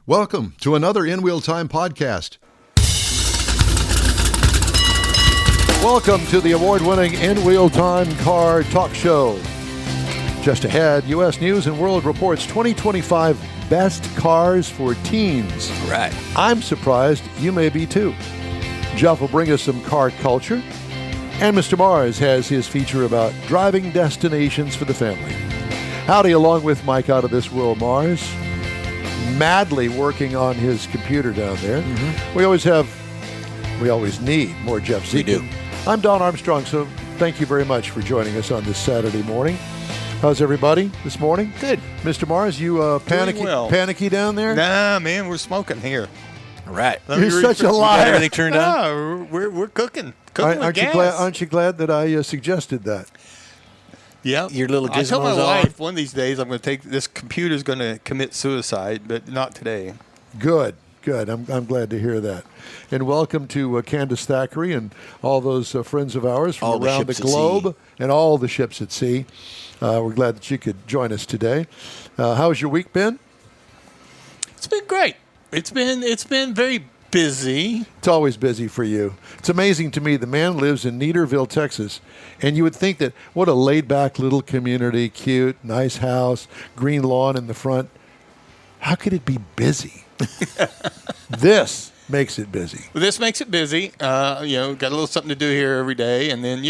Welcome to another In Wheel Time podcast. Welcome to the award-winning In Wheel Time Car Talk Show. Just ahead, U.S. News and World Report's 2025 Best Cars for Teens. Right. I'm surprised you may be too. Jeff will bring us some car culture. And Mr. Mars has his feature about driving destinations for the family. Howdy, along with Mike Out of This World Mars. Madly working on his computer down there. Mm-hmm. We always need more Jeff Zekin. We do. I'm Don Armstrong, so thank you very much for joining us on this Saturday morning. How's everybody this morning? Good. Mr. Mars, you panicky down there? Nah, man, we're smoking here. All right. You're such a liar. You got everything turned on? No, we're cooking. Cooking with gas. Aren't you glad that I suggested that? Yeah, your little gizmos. I told my wife one of these days I'm going to take this computer's going to commit suicide, but not today. Good. I'm glad to hear that. And welcome to Candace Thackeray and all those friends of ours from around the globe and all the ships at sea. We're glad that you could join us today. How's your week been? It's been great. It's been very busy. It's always busy for you. It's amazing to me. The man lives in Neaterville, Texas, and you would think that what a laid-back little community, cute, nice house, green lawn in the front. How could it be busy? This makes it busy. Well, this makes it busy. Got a little something to do here every day, and then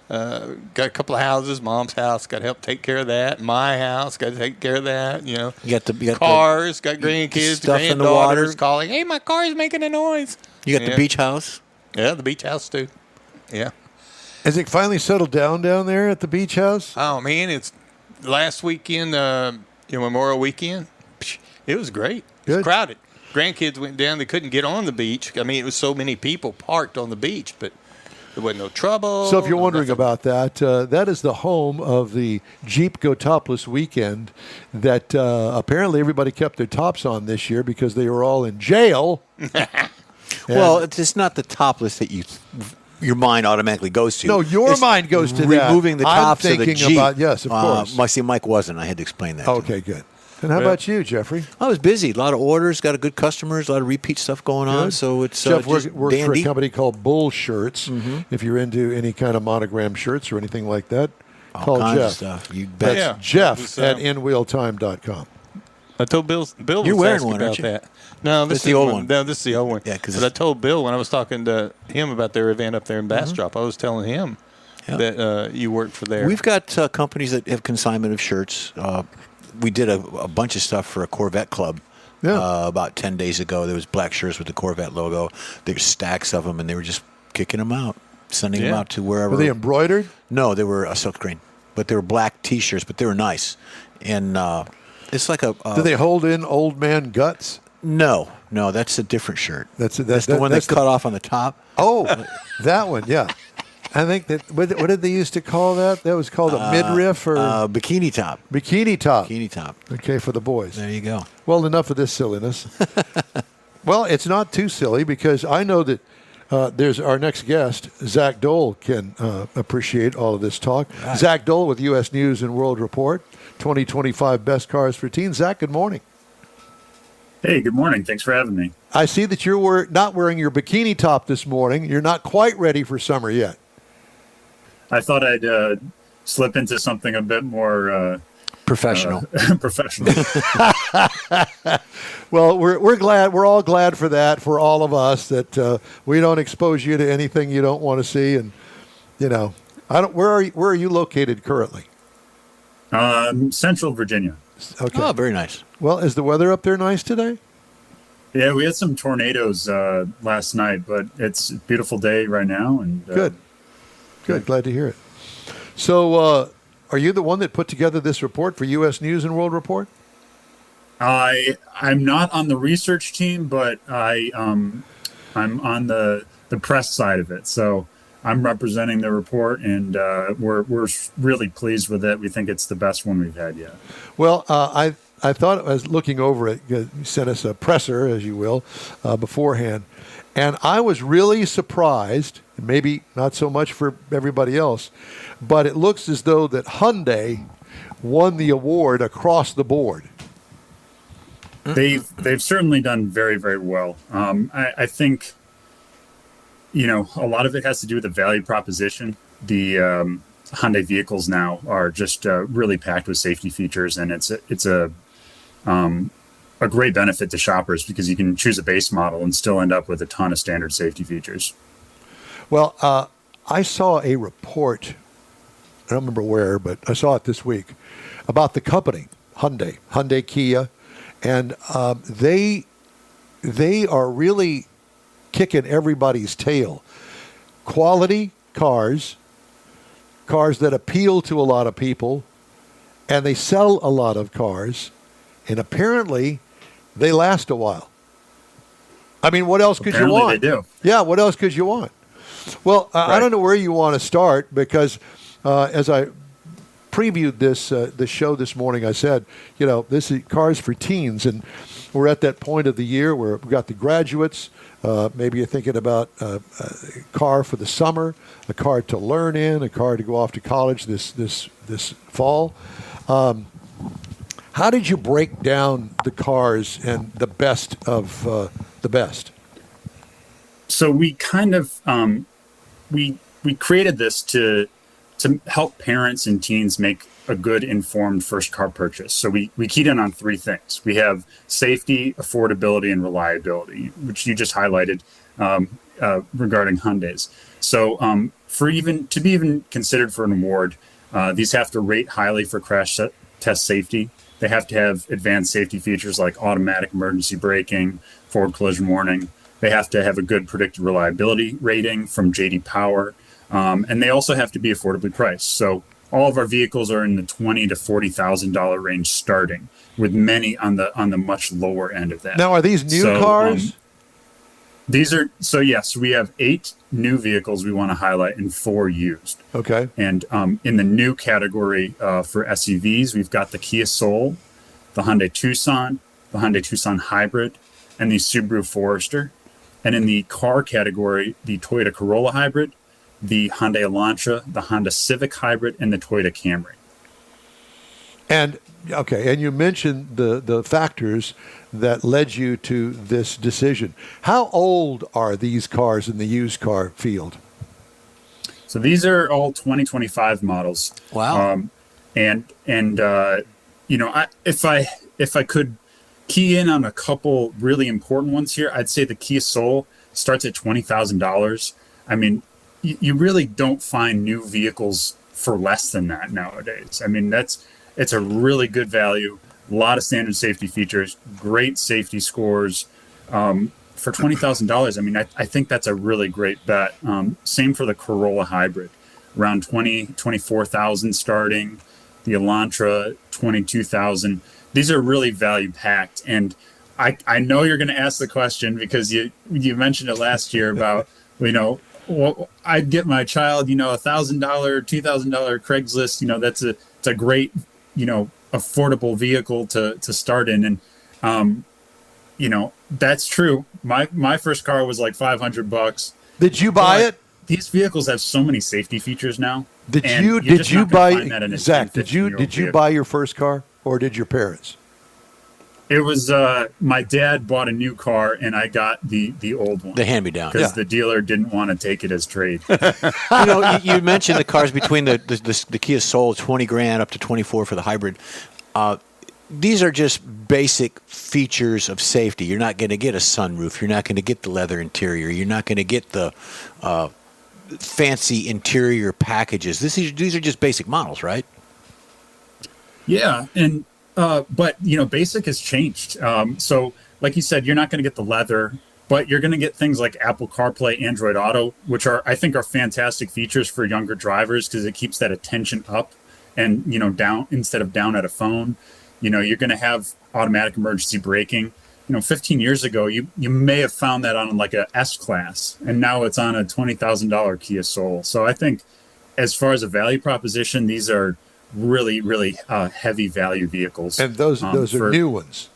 got a couple of houses. Mom's house, got to help take care of that. My house, got to take care of that. You got cars, got grandkids, granddaughters calling. Hey, my car's making a noise. You got the beach house. Yeah, the beach house too. Yeah. Has it finally settled down there at the beach house? Oh man, it's last weekend, Memorial Weekend. It was great. It was crowded. Grandkids went down. They couldn't get on the beach. I mean, it was so many people parked on the beach, but there wasn't no trouble. So if you're wondering about that, that is the home of the Jeep Go Topless weekend that apparently everybody kept their tops on this year because they were all in jail. Well, it's not the topless that your mind automatically goes to. No, your mind goes to that. Removing the tops I'm of the thinking Jeep. yes, of course. See, Mike wasn't. I had to explain that. Okay, good. And how about you, Jeffrey? I was busy. A lot of orders, got a good customers, a lot of repeat stuff going on. So it's Jeff works dandy. for a company called Bull Shirts. Mm-hmm. If you're into any kind of monogram shirts or anything like that, call kinds Jeff. Of stuff. You bet. That's Jeff at InWheelTime.com. I told Bill You're was wearing asking one, about aren't you? that. No, this is the old one. No, this is the old one. Yeah, but I told Bill when I was talking to him about their event up there in Bastrop, I was telling him that you worked for there. We've got companies that have consignment of shirts. We did a bunch of stuff for a Corvette club about 10 days ago. There was black shirts with the Corvette logo. There were stacks of them, and they were just kicking them out, sending them out to wherever. Were they embroidered? No, they were silk green. But they were black T-shirts, but they were nice. And it's like a... Do they hold in old man guts? No, that's a different shirt. That's the one that's cut off on the top. Oh, that one, yeah. I think that, what did they used to call that? That was called a midriff or? Bikini top. Bikini top. Bikini top. Okay, for the boys. There you go. Well, enough of this silliness. Well, it's not too silly because I know that there's our next guest, Zach Doell, can appreciate all of this talk. Right. Zach Doell with U.S. News and World Report, 2025 Best Cars for Teens. Zach, good morning. Hey, good morning. Thanks for having me. I see that you're not wearing your bikini top this morning. You're not quite ready for summer yet. I thought I'd slip into something a bit more professional. Professional. Well, we're glad. We're all glad for that. For all of us, that we don't expose you to anything you don't want to see. And I don't. Where are you located currently? Central Virginia. Okay. Oh, very nice. Well, is the weather up there nice today? Yeah, we had some tornadoes last night, but it's a beautiful day right now. And Good. Glad to hear it. So, are you the one that put together this report for U.S. News and World Report? I'm not on the research team, but I'm on the press side of it. So I'm representing the report, and we're really pleased with it. We think it's the best one we've had yet. Well, I thought as looking over it, you sent us a presser, as you will, beforehand, and I was really surprised. Maybe not so much for everybody else, but it looks as though that Hyundai won the award across the board. They've certainly done very, very well. I think, a lot of it has to do with the value proposition. The Hyundai vehicles now are just really packed with safety features, and it's a great benefit to shoppers because you can choose a base model and still end up with a ton of standard safety features. Well, I saw a report, I don't remember where, but I saw it this week, about the company, Hyundai Kia, and they are really kicking everybody's tail. Quality cars that appeal to a lot of people, and they sell a lot of cars, and apparently they last a while. I mean, what else could you want? They do. Yeah, what else could you want? Well, right. I don't know where you want to start because as I previewed the show this morning, I said, this is cars for teens, and we're at that point of the year where we've got the graduates. Maybe you're thinking about a car for the summer, a car to learn in, a car to go off to college this fall. How did you break down the cars and the best of the best? So we kind of we created this to help parents and teens make a good informed first car purchase. So we keyed in on three things. We have safety, affordability, and reliability, which you just highlighted regarding Hyundais. So to be even considered for an award, these have to rate highly for crash test safety. They have to have advanced safety features like automatic emergency braking, forward collision warning. They have to have a good predicted reliability rating from J.D. Power. And they also have to be affordably priced. So all of our vehicles are in the $20,000 to $40,000 range starting, with many on the much lower end of that. Now, are these new cars? Yes, we have 8 new vehicles we want to highlight and 4 used. Okay. And in the new category for SUVs, we've got the Kia Soul, the Hyundai Tucson, the Hyundai Tucson Hybrid, and the Subaru Forester. And in the car category, the Toyota Corolla Hybrid, the Hyundai Elantra, the Honda Civic Hybrid, and the Toyota Camry. And you mentioned the factors that led you to this decision. How old are these cars in the used car field? So these are all 2025 models. Wow. If I could key in on a couple really important ones here, I'd say the Kia Soul starts at $20,000. I mean, you really don't find new vehicles for less than that nowadays. I mean, it's a really good value, a lot of standard safety features, great safety scores. For $20,000, I mean, I think that's a really great bet. Same for the Corolla Hybrid, around $24,000 starting. The Elantra, $22,000. These are really value packed, and I know you're going to ask the question because you mentioned it last year about I'd get my child $1,000, $2,000 Craigslist. It's a great affordable vehicle to start in, and that's true. My first car was like $500. Did you buy it? These vehicles have so many safety features now. Did you buy your first car, or did your parents? It was my dad bought a new car, and I got the old one, the hand-me-down, because the dealer didn't want to take it as trade. You mentioned the cars between the Kia Soul, $20,000 up to $24,000 for the hybrid. These are just basic features of safety. You're not going to get a sunroof. You're not going to get the leather interior. You're not going to get the fancy interior packages. These are just basic models, right? Yeah, and but basic has changed. So, like you said, you're not going to get the leather, but you're going to get things like Apple CarPlay, Android Auto, which I think are fantastic features for younger drivers because it keeps that attention up and down instead of down at a phone. You're going to have automatic emergency braking. 15 years ago, you may have found that on like a S-Class, and now it's on a $20,000 Kia Soul. So I think as far as a value proposition, these are really, really heavy value vehicles. And those are new ones.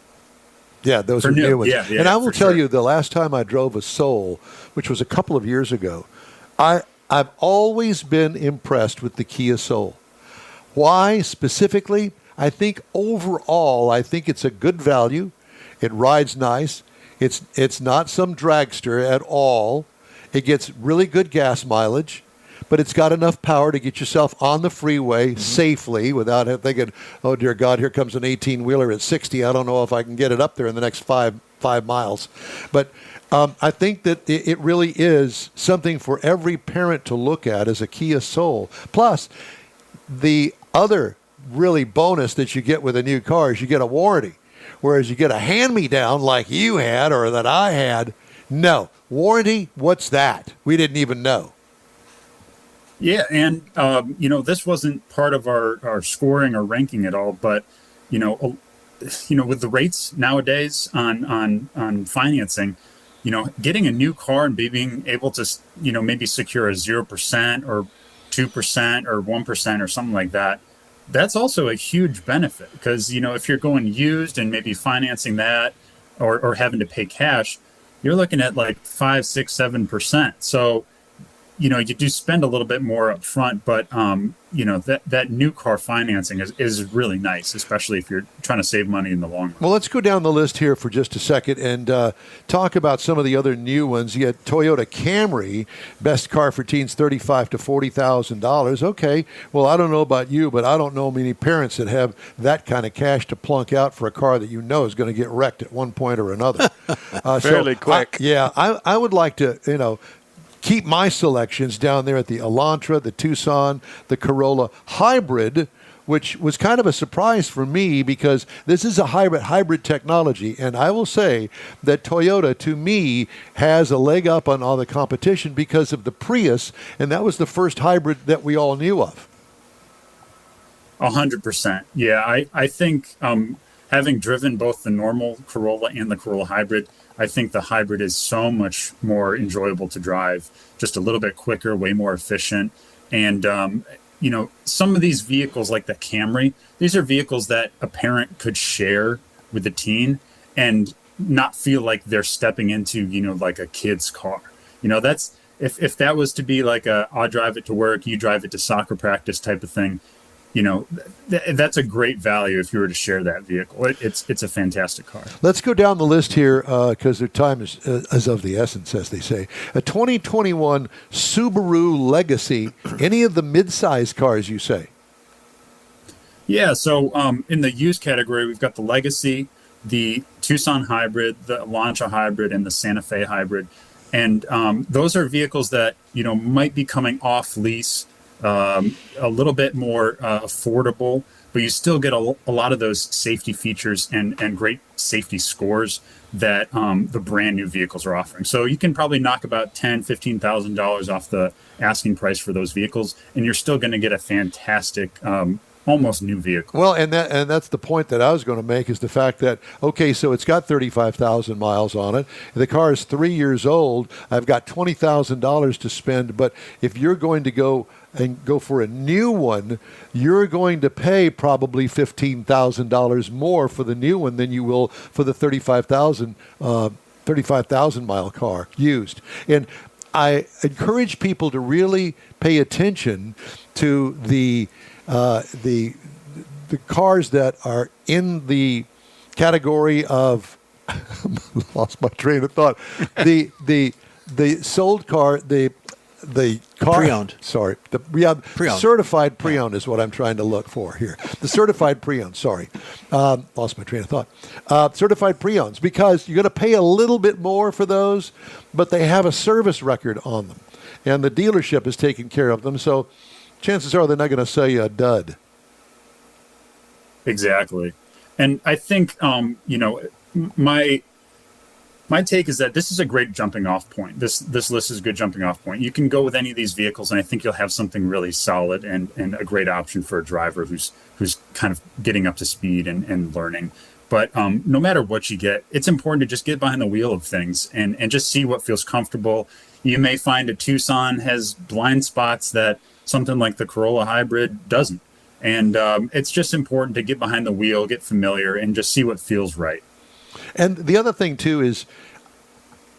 Yeah, those are new ones. Yeah, and I will tell you, the last time I drove a Soul, which was a couple of years ago, I've always been impressed with the Kia Soul. Why specifically? I think overall, it's a good value. It rides nice. It's not some dragster at all. It gets really good gas mileage, but it's got enough power to get yourself on the freeway safely without thinking, oh, dear God, here comes an 18-wheeler at 60. I don't know if I can get it up there in the next five miles. But I think that it really is something for every parent to look at as a Kia Soul. Plus, the other really bonus that you get with a new car is you get a warranty. Whereas you get a hand-me-down like you had or that I had, no. Warranty, what's that? We didn't even know. Yeah, and, this wasn't part of our scoring or ranking at all, but, with the rates nowadays on financing, getting a new car and being able to, maybe secure a 0% or 2% or 1% or something like that, that's also a huge benefit because, if you're going used and maybe financing that or having to pay cash, you're looking at like 5, 6, 7%. So, you do spend a little bit more up front, but, that new car financing is really nice, especially if you're trying to save money in the long run. Well, let's go down the list here for just a second and talk about some of the other new ones. You had Toyota Camry, best car for teens, $35,000 to $40,000. Okay, well, I don't know about you, but I don't know many parents that have that kind of cash to plunk out for a car that is going to get wrecked at one point or another. Fairly quick. I would like to, keep my selections down there at the Elantra, the Tucson, the Corolla Hybrid, which was kind of a surprise for me because this is a hybrid technology. And I will say that Toyota, to me, has a leg up on all the competition because of the Prius, and that was the first hybrid that we all knew of. 100%. Yeah, I think having driven both the normal Corolla and the Corolla Hybrid, I think the hybrid is so much more enjoyable to drive, just a little bit quicker, way more efficient. And, some of these vehicles like the Camry, these are vehicles that a parent could share with the teen and not feel like they're stepping into, like a kid's car. That's if that was to be like I'll drive it to work, you drive it to soccer practice type of thing. That's a great value if you were to share that vehicle. It's a fantastic car. Let's go down the list here because their time is of the essence, as they say. A 2021 Subaru Legacy. Any of the mid-size cars, you say? Yeah, so in the used category, we've got the Legacy, the Tucson Hybrid, the Elantra Hybrid, and the Santa Fe Hybrid. And those are vehicles that, might be coming off lease, a little bit more affordable, but you still get a lot of those safety features and great safety scores that the brand new vehicles are offering. So you can probably knock about $10,000, $15,000 off the asking price for those vehicles, and you're still going to get a fantastic almost new vehicle. Well, and that's the point that I was going to make is the fact that, okay, so it's got 35,000 miles on it. The car is 3 years old. I've got $20,000 to spend, but if you're going to go for a new one, you're going to pay probably $15,000 more for the new one than you will for the 35,000 mile car used. And I encourage people to really pay attention to the cars that are in the category of lost my train of thought. The sold car, the car pre-owned. Sorry, pre-owned. Certified pre-owned is what I'm trying to look for here. The certified pre-owned. Sorry, lost my train of thought. Certified pre-owns, because you're going to pay a little bit more for those, but they have a service record on them, and the dealership is taking care of them. So chances are they're not going to sell you a dud. Exactly, and I think my take is that this is a great jumping off point. This list is a good jumping off point. You can go with any of these vehicles, and I think you'll have something really solid and a great option for a driver who's kind of getting up to speed and learning. But no matter what you get, it's important to just get behind the wheel of things and just see what feels comfortable. You may find a Tucson has blind spots that something like the Corolla Hybrid doesn't. And it's just important to get behind the wheel, get familiar, and just see what feels right. And the other thing, too, is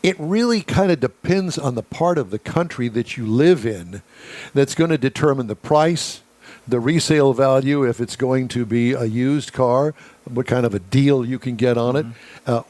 it really kind of depends on the part of the country that you live in that's going to determine the price, the resale value, if it's going to be a used car, what kind of a deal you can get on it.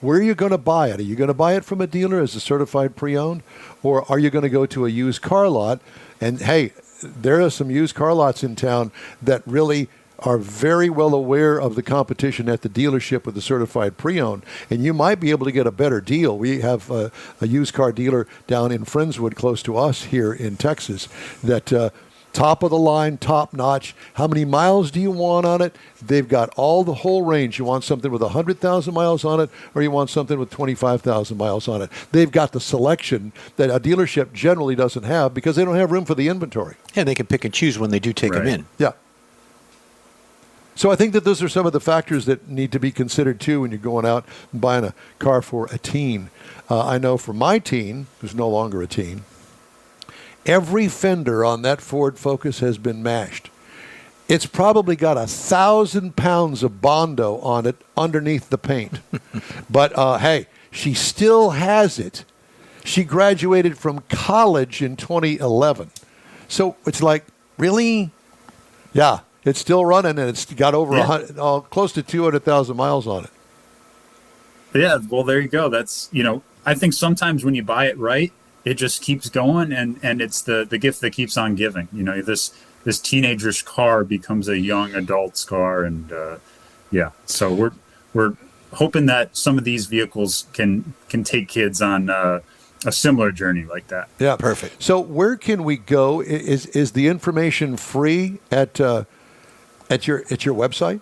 Where are you going to buy it? Are you going to buy it from a dealer as a certified pre-owned? Or are you going to go to a used car lot? And, hey, there are some used car lots in town that really are very well aware of the competition at the dealership with the certified pre-owned, and you might be able to get a better deal. We have a used car dealer down in Friendswood, close to us here in Texas, that top of the line, top notch. How many miles do you want on it? They've got the whole range. You want something with 100,000 miles on it, or you want something with 25,000 miles on it. They've got the selection that a dealership generally doesn't have because they don't have room for the inventory. Yeah, they can pick and choose when they do take them in. Yeah. So I think that those are some of the factors that need to be considered, too, when you're going out and buying a car for a teen. I know for my teen, who's no longer a teen, every fender on that Ford Focus has been mashed. It's probably got 1,000 pounds of Bondo on it underneath the paint. But, hey, she still has it. She graduated from college in 2011. So it's like, really? Yeah. It's still running, and it's got over close to 200,000 miles on it. Yeah, well, there you go. That's, I think sometimes when you buy it right, it just keeps going, and it's the gift that keeps on giving. This teenager's car becomes a young adult's car, and so we're hoping that some of these vehicles can take kids on a similar journey like that. Yeah, perfect. So where can we go? Is the information free at your website?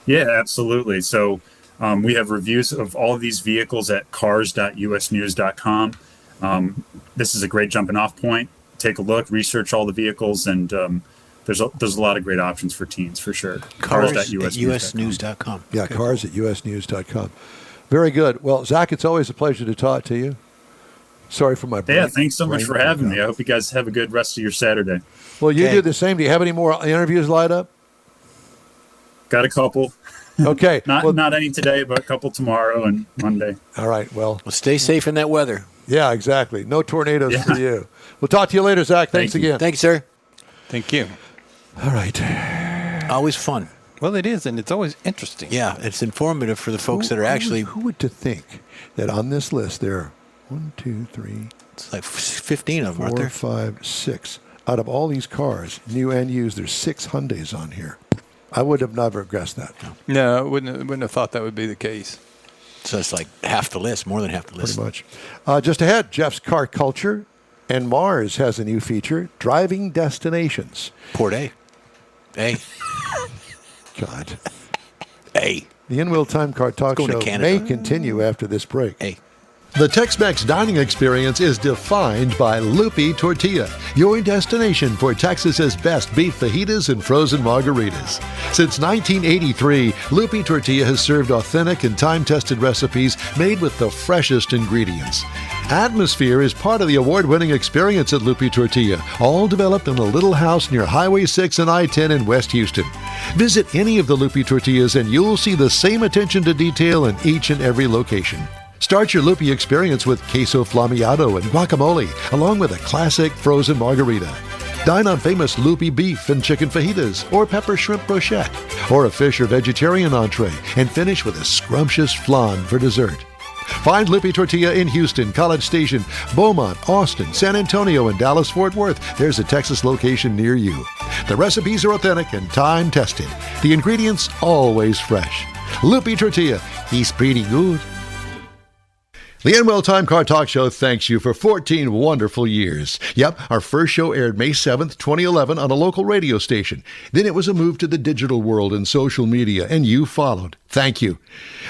Yeah, absolutely. So we have reviews of all of these vehicles at cars.usnews.com. This is a great jumping off point. Take a look, research all the vehicles, and there's a lot of great options for teens for sure. Cars.usnews.com. Yeah, cars.usnews.com. Very good. Well, Zach, it's always a pleasure to talk to you. Sorry for my brain. Yeah, thanks so much for having me. I hope you guys have a good rest of your Saturday. Well, you do the same. Do you have any more interviews lined up? Got a couple. Okay. Not any today, but a couple tomorrow and Monday. All right. Well, stay safe in that weather. Yeah, exactly. No tornadoes for you. We'll talk to you later, Zach. Thanks again. Thank you, sir. Thank you. All right. Always fun. Well, it is, and it's always interesting. Yeah, it's informative for the folks that are actually... Who would to think that on this list there are 1, 2, 3... It's like 15 of them, aren't 4, there? 5, 6. Out of all these cars, new and used, there's 6 Hyundais on here. I would have never guessed that. No, I wouldn't have thought that would be the case. So it's like half the list, more than half the list. Pretty much. Just ahead, Jeff's Car Culture, and Mars has a new feature, Driving Destinations. Port A. A. God. A. The In-Wheel Time Car Talk Show may continue after this break. A. The Tex-Mex dining experience is defined by Lupi Tortilla, your destination for Texas's best beef fajitas and frozen margaritas. Since 1983, Lupi Tortilla has served authentic and time-tested recipes made with the freshest ingredients. Atmosphere is part of the award-winning experience at Lupi Tortilla, all developed in a little house near Highway 6 and I-10 in West Houston. Visit any of the Lupi Tortillas and you'll see the same attention to detail in each and every location. Start your Lupi experience with queso flammeado and guacamole, along with a classic frozen margarita. Dine on famous Lupi beef and chicken fajitas, or pepper shrimp brochette, or a fish or vegetarian entree, and finish with a scrumptious flan for dessert. Find Lupi Tortilla in Houston, College Station, Beaumont, Austin, San Antonio, and Dallas-Fort Worth. There's a Texas location near you. The recipes are authentic and time-tested. The ingredients always fresh. Lupi Tortilla, he's pretty good. The In-Wheel Time Car Talk Show thanks you for 14 wonderful years. Yep, our first show aired May 7th, 2011 on a local radio station. Then it was a move to the digital world and social media, and you followed. Thank you.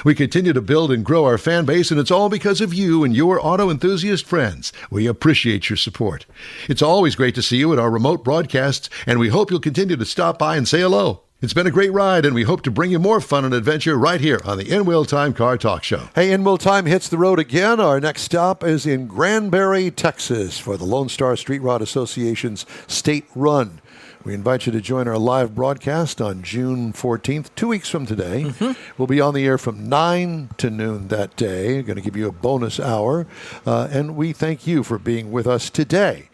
We continue to build and grow our fan base, and it's all because of you and your auto enthusiast friends. We appreciate your support. It's always great to see you at our remote broadcasts, and we hope you'll continue to stop by and say hello. It's been a great ride, and we hope to bring you more fun and adventure right here on the In-Wheel Time Car Talk Show. Hey, In-Wheel Time hits the road again. Our next stop is in Granbury, Texas for the Lone Star Street Rod Association's State Run. We invite you to join our live broadcast on June 14th, 2 weeks from today. We'll be on the air from 9 to noon that day. We're going to give you a bonus hour, and we thank you for being with us today.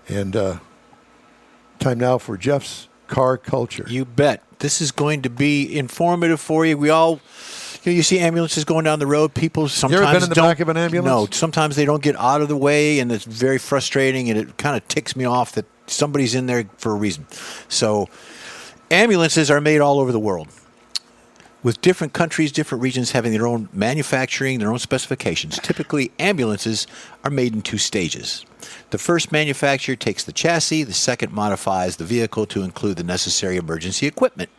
And time now for Jeff's car culture. You bet. This is going to be informative for you. We all, you see ambulances going down the road. People sometimes you ever been in the back of an ambulance? No, sometimes they don't get out of the way, and it's very frustrating, and it kind of ticks me off that somebody's in there for a reason. So ambulances are made all over the world, with different countries, different regions having their own manufacturing, their own specifications. Typically, ambulances are made in 2 stages. The first manufacturer takes the chassis. The second modifies the vehicle to include the necessary emergency equipment.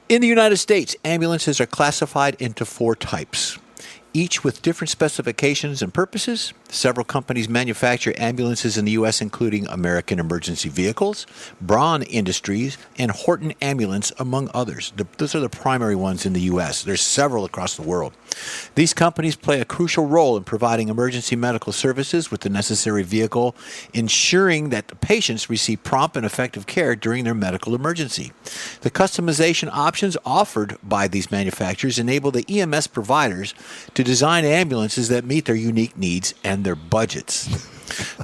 In the United States, ambulances are classified into 4 types, each with different specifications and purposes. Several companies manufacture ambulances in the U.S., including American Emergency Vehicles, Braun Industries, and Horton Ambulance, among others. Those are the primary ones in the U.S. There's several across the world. These companies play a crucial role in providing emergency medical services with the necessary vehicle, ensuring that the patients receive prompt and effective care during their medical emergency. The customization options offered by these manufacturers enable the EMS providers to design ambulances that meet their unique needs and their budgets.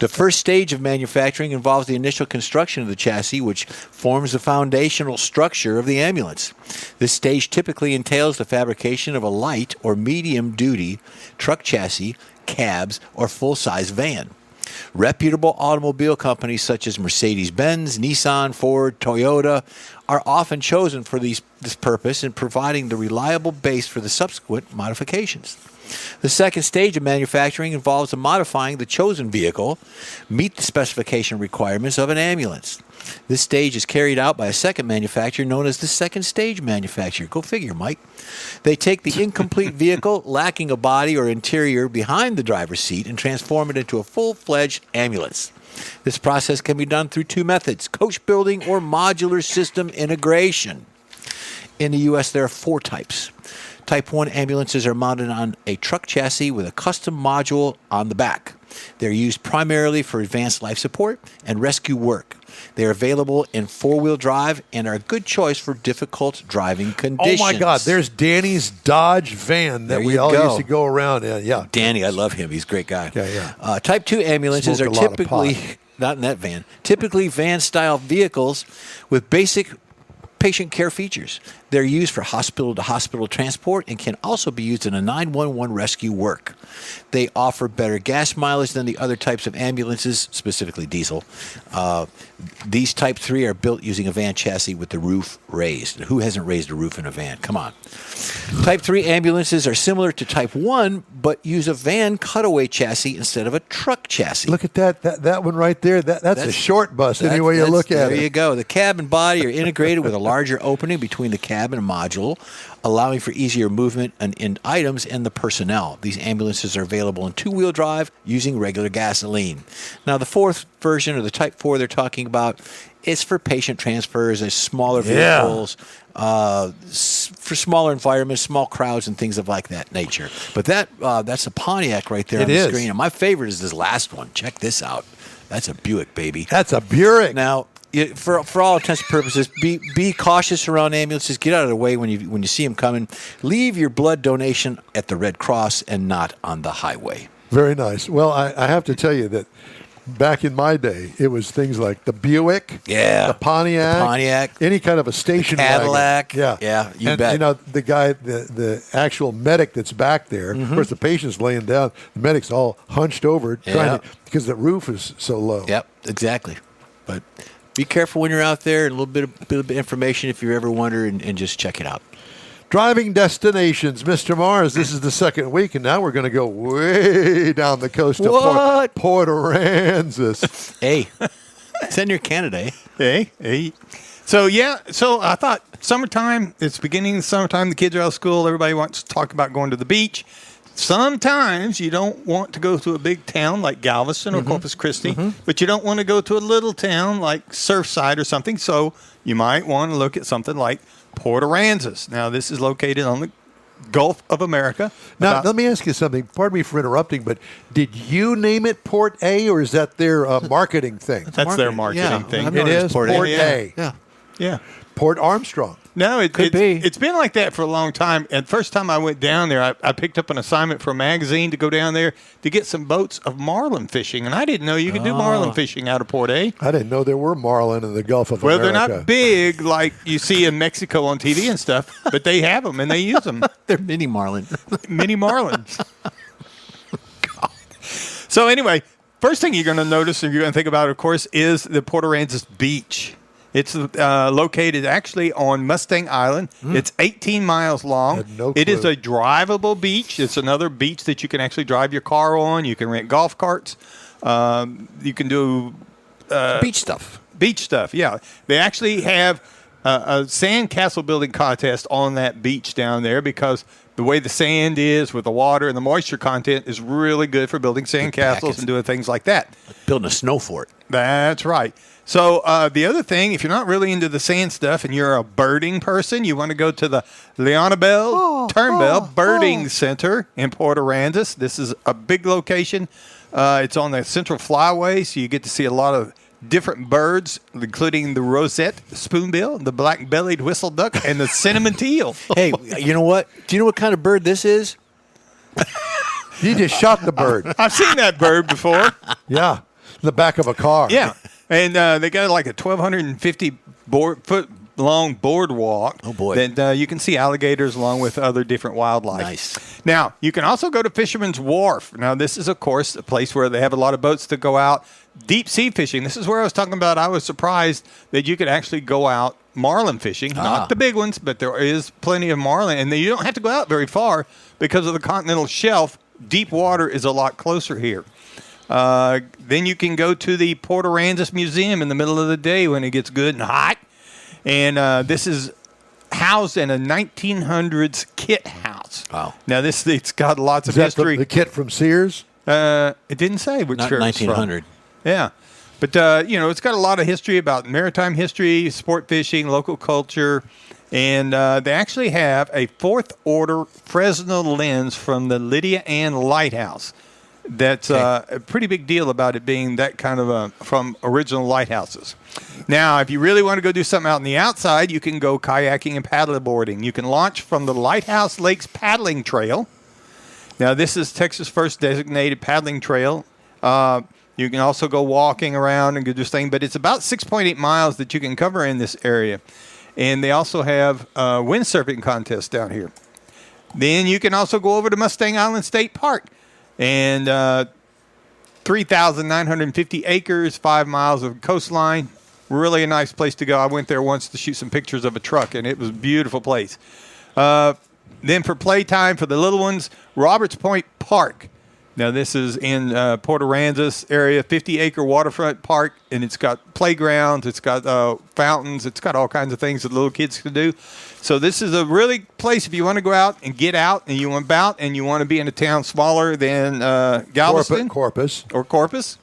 The first stage of manufacturing involves the initial construction of the chassis, which forms the foundational structure of the ambulance. This stage typically entails the fabrication of a light or medium-duty truck chassis, cabs, or full-size van. Reputable automobile companies such as Mercedes-Benz, Nissan, Ford, Toyota are often chosen for this purpose in providing the reliable base for the subsequent modifications. The second stage of manufacturing involves modifying the chosen vehicle meet the specification requirements of an ambulance. This stage is carried out by a second manufacturer known as the second stage manufacturer. Go figure, Mike. They take the incomplete vehicle lacking a body or interior behind the driver's seat and transform it into a full-fledged ambulance. This process can be done through 2 methods, coach building or modular system integration. In the U.S., there are 4 types. Type 1 ambulances are mounted on a truck chassis with a custom module on the back. They're used primarily for advanced life support and rescue work. They are available in 4-wheel drive and are a good choice for difficult driving conditions. Oh, my God. There's Danny's Dodge van that we all used to go around in. Yeah. Danny, I love him. He's a great guy. Yeah. Type 2 ambulances are typically, not in that van, typically van-style vehicles with basic patient care features. They're used for hospital-to-hospital transport and can also be used in a 911 rescue work. They offer better gas mileage than the other types of ambulances, specifically diesel. These Type 3 are built using a van chassis with the roof raised. Who hasn't raised a roof in a van? Come on. Type 3 ambulances are similar to Type 1, but use a van cutaway chassis instead of a truck chassis. Look at that one right there. That's a short bus any way you look at it. There you go. The cab and body are integrated with a larger opening between the cab and module, allowing for easier movement in items and the personnel. These ambulances are available in 2-wheel drive using regular gasoline. Now, the 4th version, or the Type 4 they're talking about, is for patient transfers as smaller vehicles, for smaller environments, small crowds, and things of like that nature. But that's a Pontiac right there on the screen. And my favorite is this last one. Check this out. That's a Buick, baby. That's a Buick. Now, for all intents and purposes, be cautious around ambulances. Get out of the way when you see them coming. Leave your blood donation at the Red Cross and not on the highway. Very nice. Well, I have to tell you that back in my day, it was things like the Buick, the Pontiac, any kind of a station Cadillac. wagon. You bet. You know, the guy, the actual medic that's back there, of course, the patient's laying down. The medic's all hunched over because the roof is so low. Yep, exactly. But be careful when you're out there, and a little bit of information if you ever wonder, and just check it out. Driving destinations, Mr. Mars. This is the 2nd week, and now we're going to go way down the coast of Port Aransas. Hey, it's near Canada, eh? Hey. So I thought summertime, it's beginning of summertime, the kids are out of school, everybody wants to talk about going to the beach. Sometimes you don't want to go to a big town like Galveston or Corpus Christi, but you don't want to go to a little town like Surfside or something, so you might want to look at something like Port Aransas. Now, this is located on the Gulf of America. Now, let me ask you something. Pardon me for interrupting, but did you name it Port A, or is that their marketing thing? That's their marketing thing. It is Port A. Yeah. Port Armstrong. No, Could be. It's been like that for a long time. And first time I went down there, I picked up an assignment for a magazine to go down there to get some boats of marlin fishing. And I didn't know you could do marlin fishing out of Port A. I didn't know there were marlin in the Gulf of Well, America. they're not big like you see in Mexico on TV and stuff, but they have them and they use them. They're mini marlin. Mini marlins. So anyway, first thing you're going to notice and you're going to think about, of course, is the Port Aransas Beach. It's located actually on Mustang Island. It's 18 miles long. It is a drivable beach. It's another beach that you can actually drive your car on. You can rent golf carts. You can do beach stuff. Beach stuff, yeah. They actually have a sand castle building contest on that beach down there because the way the sand is with the water and the moisture content is really good for building sand castles and doing things like that. Building a snow fort. That's right. So the other thing, if you're not really into the sand stuff and you're a birding person, you want to go to the Turnbell Birding Center in Port Aransas. This is a big location. It's on the Central Flyway, so you get to see a lot of different birds, including the rosette spoonbill, the black-bellied whistle duck, and the cinnamon teal. Hey, you know what? Do you know what kind of bird this is? You just shot the bird. I've seen that bird before. Yeah, in the back of a car. Yeah, and they got like a 1,250 foot long boardwalk. Oh, boy. That you can see alligators along with other different wildlife. Nice. Now, you can also go to Fisherman's Wharf. Now, this is, of course, a place where they have a lot of boats that go out deep sea fishing. This is where I was talking about. I was surprised that you could actually go out marlin fishing. Not the big ones, but there is plenty of marlin. And you don't have to go out very far because of the continental shelf. Deep water is a lot closer here. Then you can go to the Port Aransas Museum in the middle of the day when it gets good and hot. And this is housed in a 1900s kit house. Wow. Now, it's got lots Is of that history. the kit from Sears? It didn't say which Not church it's from. 1900. Yeah. But, it's got a lot of history about maritime history, sport fishing, local culture. And they actually have a fourth-order Fresnel lens from the Lydia Ann Lighthouse. That's a pretty big deal about it being that kind of from original lighthouses. Now, if you really want to go do something out on the outside, you can go kayaking and paddleboarding. You can launch from the Lighthouse Lakes Paddling Trail. Now, this is Texas' first designated paddling trail. You can also go walking around and do this thing, but it's about 6.8 miles that you can cover in this area. And they also have windsurfing contests down here. Then you can also go over to Mustang Island State Park. And 3,950 acres, 5 miles of coastline. Really a nice place to go. I went there once to shoot some pictures of a truck, and it was a beautiful place. Then for playtime for the little ones, Roberts Point Park. Now, this is in Port Aransas area, 50-acre waterfront park, and it's got playgrounds, it's got fountains, it's got all kinds of things that little kids can do. So this is a really place if you want to go out and get out, and you want about, and you want to be in a town smaller than Galveston Corpus. or Corpus,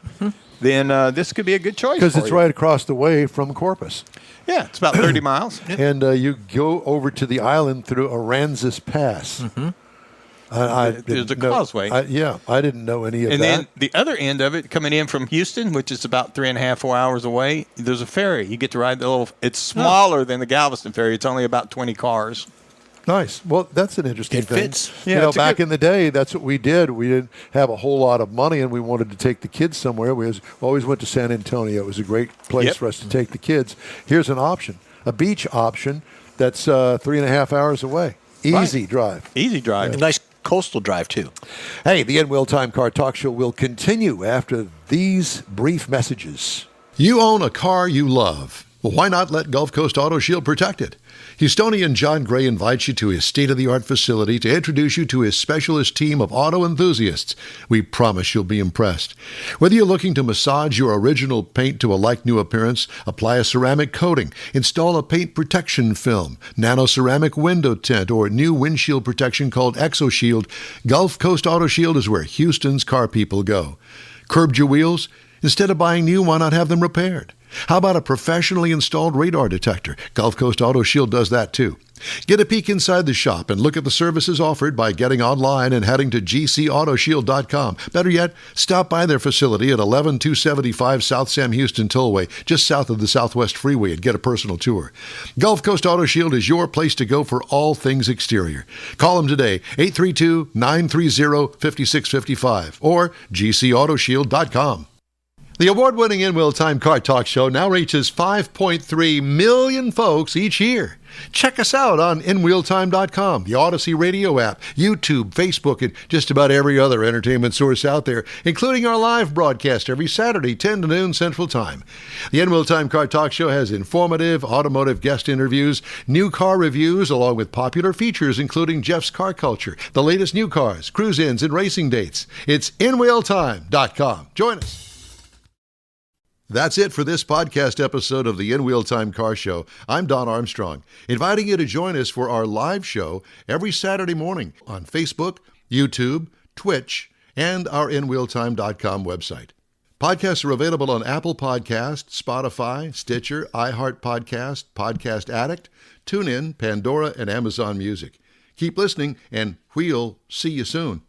then this could be a good choice. Because it's right across the way from Corpus. Yeah, it's about 30 miles. And you go over to the island through Aransas Pass. Mm-hmm. There's a causeway. I didn't know any of that. And then the other end of it, coming in from Houston, which is about 3.5, 4 hours away, there's a ferry. You get to ride the little. It's smaller than the Galveston ferry. It's only about 20 cars. Nice. Well, that's an interesting thing. Fits. Yeah, back in the day, that's what we did. We didn't have a whole lot of money, and we wanted to take the kids somewhere. We always went to San Antonio. It was a great place for us to take the kids. Here's an option, a beach option that's 3.5 hours away. Easy drive. Easy drive. A nice coastal drive, too. Hey, the In Wheel Time Car Talk Show will continue after these brief messages. You own a car you love. Well, why not let Gulf Coast Auto Shield protect it? Houstonian John Gray invites you to his state-of-the-art facility to introduce you to his specialist team of auto enthusiasts. We promise you'll be impressed. Whether you're looking to massage your original paint to a like-new appearance, apply a ceramic coating, install a paint protection film, nano-ceramic window tint, or new windshield protection called ExoShield, Gulf Coast Auto Shield is where Houston's car people go. Curbed your wheels? Instead of buying new, why not have them repaired? How about a professionally installed radar detector? Gulf Coast Auto Shield does that too. Get a peek inside the shop and look at the services offered by getting online and heading to gcautoshield.com. Better yet, stop by their facility at 11275 South Sam Houston Tollway, just south of the Southwest Freeway, and get a personal tour. Gulf Coast Auto Shield is your place to go for all things exterior. Call them today, 832-930-5655 or gcautoshield.com. The award-winning In Wheel Time Car Talk Show now reaches 5.3 million folks each year. Check us out on InWheelTime.com, the Odyssey Radio app, YouTube, Facebook, and just about every other entertainment source out there, including our live broadcast every Saturday, 10 to noon Central Time. The In Wheel Time Car Talk Show has informative automotive guest interviews, new car reviews, along with popular features including Jeff's Car Culture, the latest new cars, cruise-ins, and racing dates. It's InWheelTime.com. Join us. That's it for this podcast episode of the In Wheel Time Car Show. I'm Don Armstrong, inviting you to join us for our live show every Saturday morning on Facebook, YouTube, Twitch, and our InWheelTime.com website. Podcasts are available on Apple Podcasts, Spotify, Stitcher, iHeart Podcast, Podcast Addict, TuneIn, Pandora, and Amazon Music. Keep listening, and we'll see you soon.